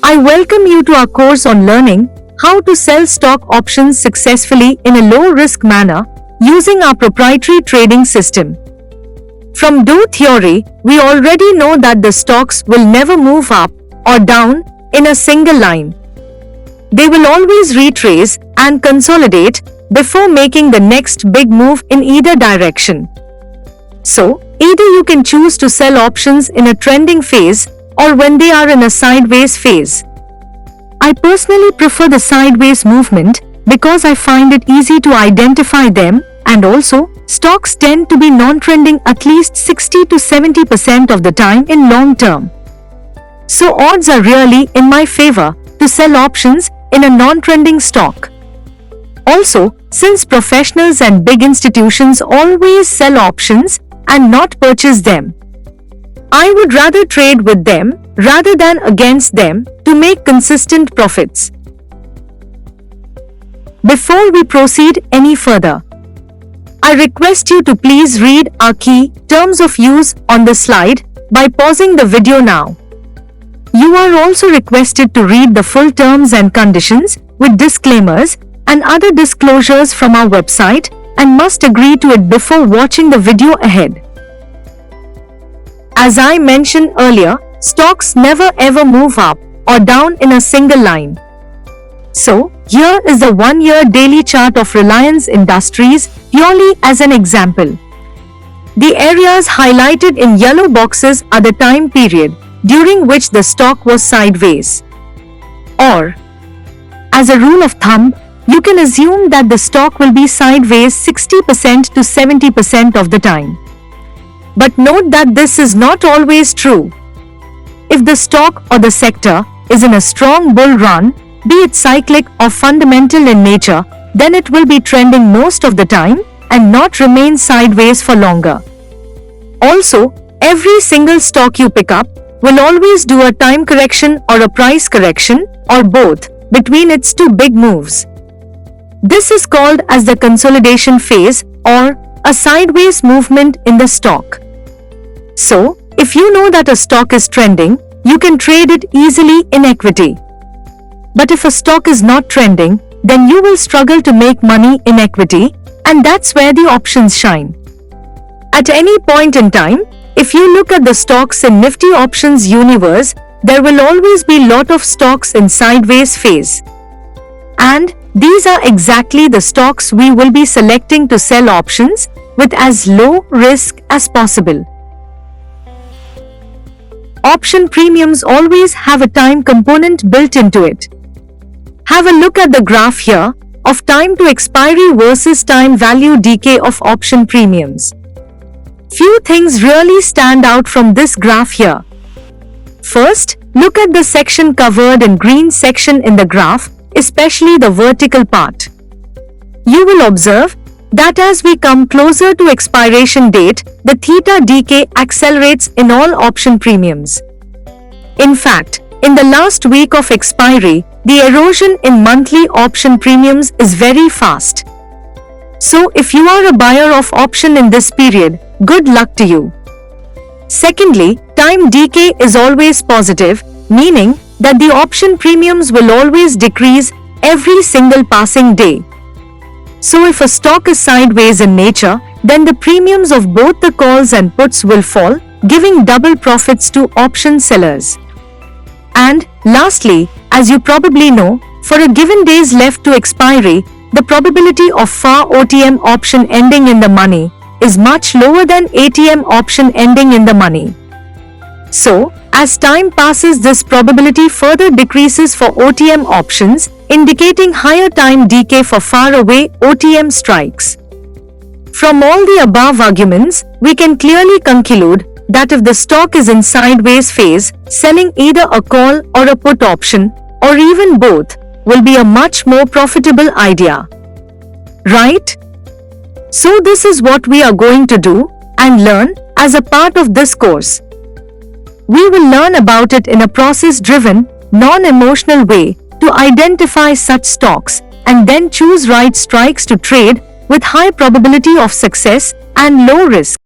I welcome you to our course on learning how to sell stock options successfully in a low-risk manner using our proprietary trading system. From Do Theory, we already know that the stocks will never move up or down in a single line. They will always retrace and consolidate before making the next big move in either direction. So, either you can choose to sell options in a trending phase or when they are in a sideways phase. I personally prefer the sideways movement because I find it easy to identify them, and also, stocks tend to be non-trending at least 60 to 70% of the time in long term. So odds are really in my favor to sell options in a non-trending stock. Also, since professionals and big institutions always sell options and not purchase them, I would rather trade with them rather than against them to make consistent profits. Before we proceed any further, I request you to please read our key terms of use on the slide by pausing the video now. You are also requested to read the full terms and conditions with disclaimers and other disclosures from our website and must agree to it before watching the video ahead. As I mentioned earlier, stocks never ever move up or down in a single line. So, here is the 1-year daily chart of Reliance Industries purely as an example. The areas highlighted in yellow boxes are the time period during which the stock was sideways. Or, as a rule of thumb, you can assume that the stock will be sideways 60% to 70% of the time. But note that this is not always true. If the stock or the sector is in a strong bull run, be it cyclic or fundamental in nature, then it will be trending most of the time and not remain sideways for longer. Also, every single stock you pick up will always do a time correction or a price correction or both between its two big moves. This is called as the consolidation phase or a sideways movement in the stock. So, if you know that a stock is trending, you can trade it easily in equity. But if a stock is not trending, then you will struggle to make money in equity, and that's where the options shine. At any point in time, if you look at the stocks in Nifty Options universe, there will always be lot of stocks in sideways phase. And these are exactly the stocks we will be selecting to sell options with as low risk as possible. Option premiums always have a time component built into it. Have a look at the graph here of time to expiry versus time value decay of option premiums. Few things really stand out from this graph here. First, look at the section covered in green section in the graph, especially the vertical part. You will observe that as we come closer to expiration date, the theta decay accelerates in all option premiums. In fact, in the last week of expiry, the erosion in monthly option premiums is very fast. So if you are a buyer of option in this period, good luck to you. Secondly, time decay is always positive, meaning that the option premiums will always decrease every single passing day. So if a stock is sideways in nature, then the premiums of both the calls and puts will fall, giving double profits to option sellers. And lastly, as you probably know, for a given days left to expiry, the probability of FA OTM option ending in the money is much lower than ATM option ending in the money. So, as time passes, this probability further decreases for OTM options, indicating higher time decay for far away OTM strikes. From all the above arguments, we can clearly conclude that if the stock is in sideways phase, selling either a call or a put option, or even both, will be a much more profitable idea. Right? So this is what we are going to do and learn as a part of this course. We will learn about it in a process-driven, non-emotional way to identify such stocks and then choose right strikes to trade with high probability of success and low risk.